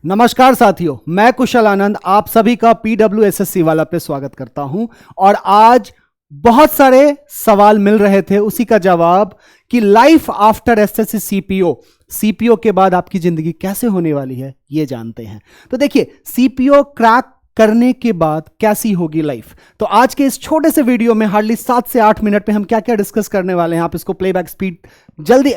नमस्कार साथियों, मैं कुशल आनंद आप सभी का PWSSC वाला पे स्वागत करता हूं। और आज बहुत सारे सवाल मिल रहे थे, उसी का जवाब कि लाइफ आफ्टर एसएससी सीपीओ के बाद आपकी जिंदगी कैसे होने वाली है ये जानते हैं। तो देखिए, सीपीओ क्रैक करने के बाद कैसी होगी लाइफ। तो आज के इस छोटे से वीडियो में हार्डली 7 से 8 मिनट में हम क्या क्या डिस्कस करने वाले हैं। आप इसको प्लेबैक स्पीड जल्दी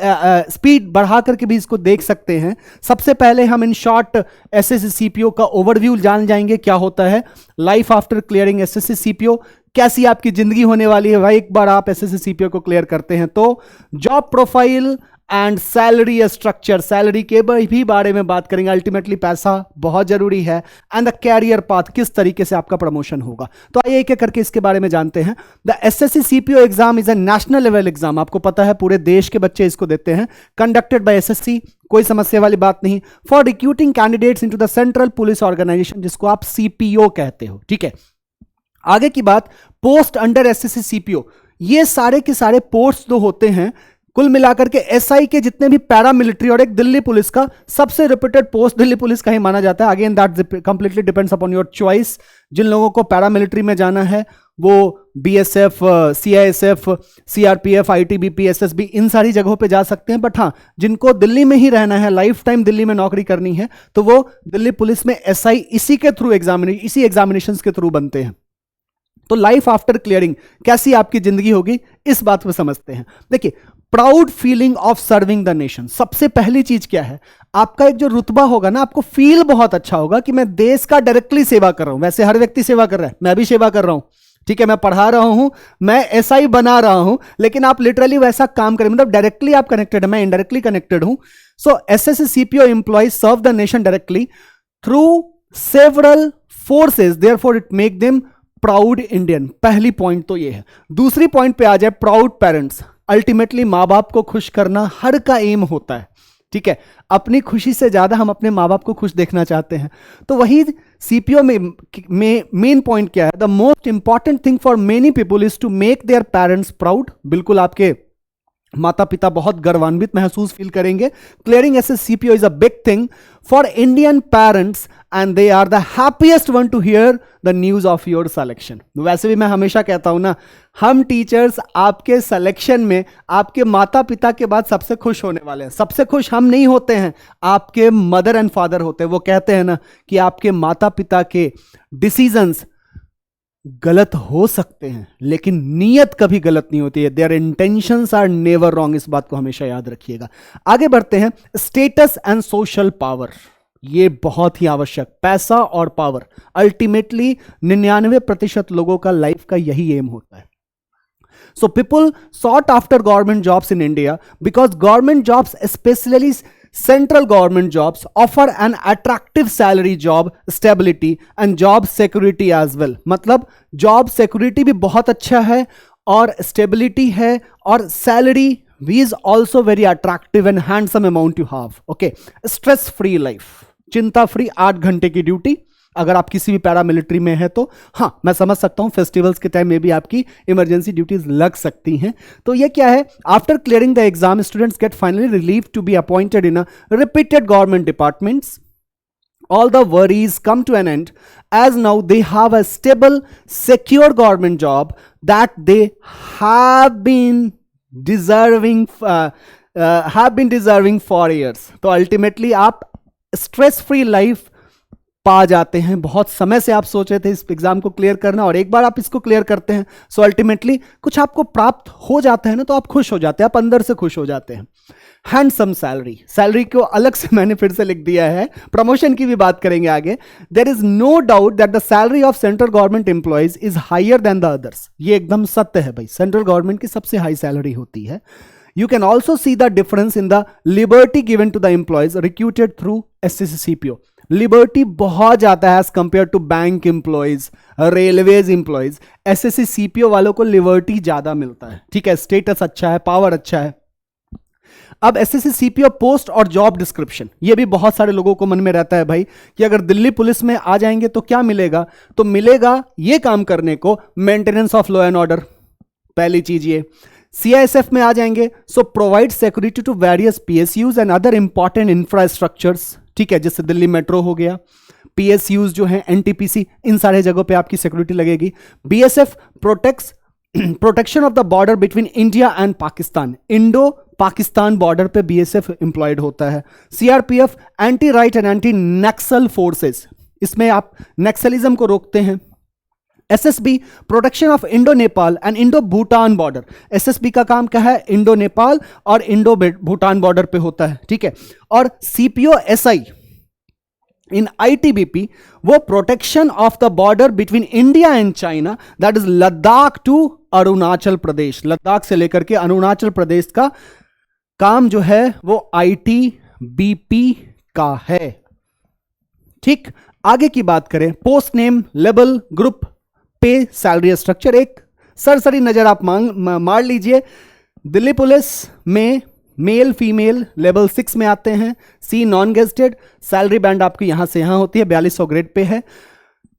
स्पीड बढ़ा करके भी इसको देख सकते हैं। सबसे पहले हम इन शॉर्ट एसएससी सीपीओ का ओवरव्यू जान जाएंगे, क्या होता है life after clearing SSC CPO, कैसी आपकी जिंदगी होने वाली है भाई एक बार आप एसएससी सीपीओ को क्लियर करते हैं। तो job profile and salary structure, salary के भी बारे में बात करेंगे। अल्टीमेटली पैसा बहुत जरूरी है एंड द कैरियर पाथ, किस तरीके से आपका प्रमोशन होगा। तो आइए एक एक करके इसके बारे में जानते हैं। The assessee CPO exam is a national level exam, आपको पता है पूरे देश के बच्चे इसको देते हैं। कंडक्टेड बाय एसएससी, कोई समस्या वाली बात नहीं। For recruiting candidates into the central police organisation, जिसको आप सीपीओ कहते हो, ठीक है। आगे की बात, पोस्ट अंडर एसएससी सीपीओ, ये सारे के सारे पोस्ट जो होते हैं कुल मिलाकर के एसआई के जितने भी पैरामिलिट्री और एक दिल्ली पुलिस का सबसे रिपीटेड पोस्ट दिल्ली पुलिस का ही माना जाता है। Again that completely depends upon your choice. जिन लोगों को पैरामिलिट्री में जाना है वो BSF, CISF, CRPF, ITBP, SSB, इन सारी जगहों पे जा सकते हैं। बट हाँ, जिनको दिल्ली में ही रहना है, लाइफ टाइम दिल्ली में नौकरी करनी है, तो वो दिल्ली पुलिस में एसआई इसी के थ्रू इसी एग्जामिनेशन के थ्रू बनते हैं। तो लाइफ आफ्टर क्लियरिंग कैसी आपकी जिंदगी होगी, इस बात को समझते हैं। देखिए, proud feeling of serving the nation, सबसे पहली चीज क्या है, आपका एक जो रुतबा होगा ना, आपको फील बहुत अच्छा होगा कि मैं देश का डायरेक्टली सेवा कर रहा हूं। वैसे हर व्यक्ति सेवा कर रहा है, मैं भी सेवा कर रहा हूं, ठीक है, मैं पढ़ा रहा हूं, मैं एसआई बना रहा हूं, लेकिन आप लिटरली वैसा काम करें, मतलब डायरेक्टली आप कनेक्टेड है, मैं इनडायरेक्टली कनेक्टेड हूं। So SSC CPO employ serve the nation directly through several forces, therefore it make them proud Indian. पहली पॉइंट तो ये है। दूसरी पॉइंट पे आ जाए, प्राउड पेरेंट्स। अल्टीमेटली माँ बाप को खुश करना हर का एम होता है, ठीक है। अपनी खुशी से ज्यादा हम अपने माँ बाप को खुश देखना चाहते हैं। तो वही सीपीओ में मेन पॉइंट क्या है, the most important thing for many people is to make their parents proud. बिल्कुल आपके माता पिता बहुत गर्वान्वित महसूस फील करेंगे। Clearing SSC CPO is a big thing for Indian parents and they are the happiest one to hear the news of your selection. वैसे भी मैं हमेशा कहता हूं ना, हम टीचर्स आपके सिलेक्शन में आपके माता पिता के बाद सबसे खुश होने वाले हैं। सबसे खुश हम नहीं होते हैं, आपके मदर एंड फादर होते हैं। वो कहते हैं ना कि आपके माता पिता के डिसीजंस गलत हो सकते हैं लेकिन नीयत कभी गलत नहीं होती है। Their intentions are never wrong, इस बात को हमेशा याद रखिएगा। आगे बढ़ते हैं, स्टेटस एंड सोशल पावर, ये बहुत ही आवश्यक। पैसा और पावर, अल्टीमेटली 99% लोगों का लाइफ का यही एम होता है। So people sought after government jobs in India because government jobs, especially central government jobs, offer an attractive salary, job stability and job security as well। मतलब job security भी बहुत अच्छा है और stability है और salary is also very attractive and handsome amount you have। Okay, stress free life, चिंता free 8 घंटे की ड्यूटी। अगर आप किसी भी पैरामिलिट्री में है तो हाँ, मैं समझ सकता हूं फेस्टिवल्स के टाइम में भी आपकी इमरजेंसी ड्यूटीज लग सकती हैं। तो ये क्या है, after clearing the exam students get finally relieved to be appointed in a reputed government departments. All the worries come to an end as now they have a stable, secure government job that they have been deserving for years। तो ultimately आप stress free life पा जाते हैं। बहुत समय से आप सोच रहे थे इस एग्जाम को क्लियर करना और एक बार आप इसको क्लियर करते हैं, सो अल्टीमेटली कुछ आपको प्राप्त हो जाता है ना, तो आप खुश हो जाते हैं, आप अंदर से खुश हो जाते हैं। हैंडसम सैलरी, सैलरी को अलग से मैंने फिर से लिख दिया है, प्रमोशन की भी बात करेंगे आगे। There is no doubt that the salary of central government employees is higher than the others. ये एकदम सत्य है भाई, सेंट्रल गवर्नमेंट की सबसे हाई सैलरी होती है। You can also see the difference in the liberty given to the employees recruited through SSC CPO। Liberty बहुत ज्यादा है as compared to bank employees, railways employees. SSC CPO वालों को liberty ज्यादा मिलता है, ठीक है, स्टेटस अच्छा है, पावर अच्छा है। अब एसएससी सीपीओ पोस्ट और जॉब डिस्क्रिप्शन, ये भी बहुत सारे लोगों को मन में रहता है भाई कि अगर दिल्ली पुलिस में आ जाएंगे तो क्या मिलेगा। तो मिलेगा ये काम करने को, maintenance of law and order, पहली चीज ये। सीआईएसएफ में आ जाएंगे, so provide security to various PSUs and other important infrastructures, ठीक है, जैसे दिल्ली मेट्रो हो गया, पीएसयूज जो है, एनटीपीसी, इन सारे जगहों पे आपकी सिक्योरिटी लगेगी। BSF protection of the border between India and Pakistan, Indo Pakistan border पे बीएसएफ एम्प्लॉयड होता है। CRPF anti right and anti Naxal forces, इसमें आप नक्सलिज्म को रोकते हैं। SSB protection of Indo Nepal and Indo Bhutan border, SSB का काम क्या है, इंडो नेपाल और इंडो भूटान बॉर्डर पे होता है, ठीक है। और सीपीओ एसआई इन आईटीबीपी, वो protection of the border between India and China, that is Ladakh to Arunachal Pradesh, Ladakh से लेकर के अरुणाचल प्रदेश का काम जो है वो आईटीबीपी का है, ठीक। आगे की बात करें, पोस्ट नेम, लेवल, ग्रुप, पे, सैलरी स्ट्रक्चर, एक सरसरी नजर आप मार लीजिए। दिल्ली पुलिस में मेल फीमेल लेवल 6 में आते हैं। सी नॉन गेस्टेड, सैलरी बैंड आपकी यहां से यहां होती है, 4200 ग्रेड पे है।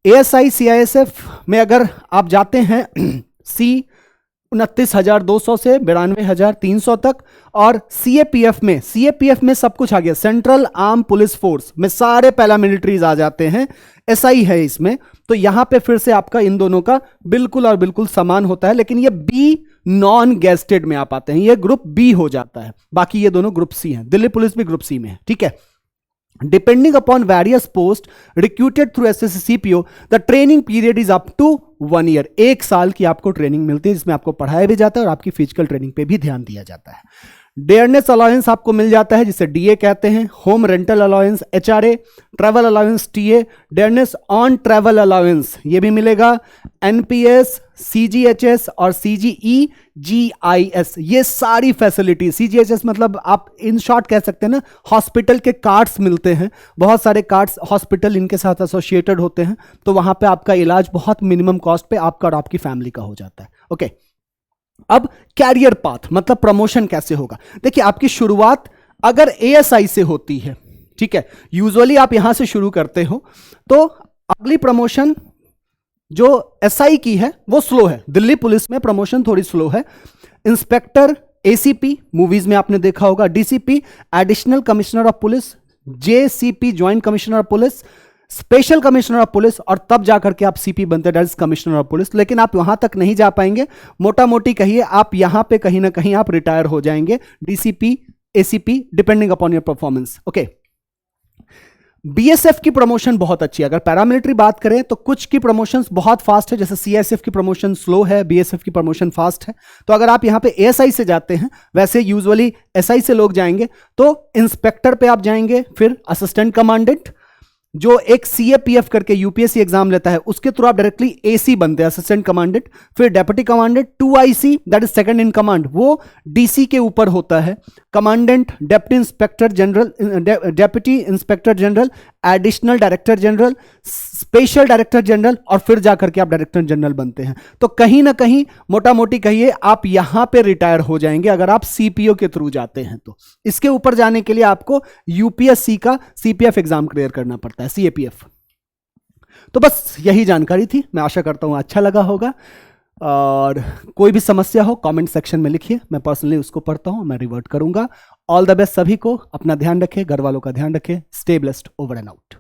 एएसआई सीआईएसएफ में अगर आप जाते हैं सी 29,200 से 92,300 तक, और सीएपीएफ में सब कुछ आ गया, सेंट्रल आर्म पुलिस फोर्स में सारे पैरामिलिट्रीज आ जाते हैं, एसआई है इसमें। तो यहां पे फिर से आपका इन दोनों का बिल्कुल और बिल्कुल समान होता है, लेकिन ये बी नॉन गेस्टेड में आप आते हैं, ये ग्रुप बी हो जाता है, बाकी ये दोनों ग्रुप सी हैं। दिल्ली पुलिस भी ग्रुप सी में है, ठीक है। Depending upon various posts recruited through SSC CPO, the training period is up to 1 year. 1 साल की आपको ट्रेनिंग मिलती है, जिसमें आपको पढ़ाया भी जाता है और आपकी फिजिकल ट्रेनिंग पे भी ध्यान दिया जाता है। डेयरनेस अलाउंस आपको मिल जाता है, जिसे डीए कहते हैं। Home rental allowance HRA, travel allowance TA, dearness on travel allowance ये भी मिलेगा। एनपीएस, सीजीएचएस और सीजीईजीआईएस, ये सारी फैसिलिटी, सीजीएचएस मतलब आप इन शॉर्ट कह सकते हैं ना, हॉस्पिटल के कार्ड्स मिलते हैं, बहुत सारे कार्ड्स हॉस्पिटल इनके साथ एसोसिएटेड होते हैं, तो वहां पे आपका इलाज बहुत मिनिमम कॉस्ट पे आपका और आपकी फैमिली का हो जाता है, ओके। अब कैरियर पाथ मतलब प्रमोशन कैसे होगा, देखिए आपकी शुरुआत अगर एएसआई से होती है, ठीक है, यूजुअली आप यहां से शुरू करते हो, तो अगली प्रमोशन जो एसआई की है वो स्लो है। दिल्ली पुलिस में प्रमोशन थोड़ी स्लो है। इंस्पेक्टर, एसीपी मूवीज में आपने देखा होगा, DCP additional commissioner of police, JCP joint commissioner of police, special commissioner of police, और तब जाकर के आप सीपी बनते हैं, कमिश्नर ऑफ पुलिस। लेकिन आप वहां तक नहीं जा पाएंगे, मोटा मोटी कहिए आप यहां पे कहीं ना कहीं आप रिटायर हो जाएंगे, DCP, ACP, depending upon your performance, okay. BSF की प्रमोशन बहुत अच्छी है। अगर पैरामिलिट्री बात करें तो कुछ की प्रमोशंस बहुत फास्ट है, जैसे सीएसएफ की प्रमोशन स्लो है, बीएसएफ की प्रमोशन फास्ट है। तो अगर आप यहां पे एएसआई से जाते हैं, वैसे यूजुअली एसआई से लोग जाएंगे, तो इंस्पेक्टर पे आप जाएंगे, फिर असिस्टेंट कमांडेंट, जो एक सीएपीएफ करके यूपीएससी एग्जाम लेता है, उसके थ्रू आप डायरेक्टली एसी बनते हैं, असिस्टेंट कमांडेंट। फिर deputy commandant, 2IC that is second in command, वो डीसी के ऊपर होता है। Commandant, deputy inspector general, deputy inspector general, additional director general, special director general, और फिर जाकर के आप डायरेक्टर जनरल बनते हैं। तो कहीं ना कहीं मोटा मोटी कहिए आप यहां पे रिटायर हो जाएंगे अगर आप सीपीओ के थ्रू जाते हैं। तो इसके ऊपर जाने के लिए आपको यूपीएससी का सीपीएफ एग्जाम क्लियर करना पड़ता है, सीएपीएफ। तो बस यही जानकारी थी, मैं आशा करता हूं अच्छा लगा होगा, और कोई भी समस्या हो कमेंट सेक्शन में लिखिए, मैं पर्सनली उसको पढ़ता हूं, मैं रिवर्ट करूंगा। ऑल द बेस्ट सभी को, अपना ध्यान रखें, घर वालों का ध्यान रखें, stay blessed, over and out.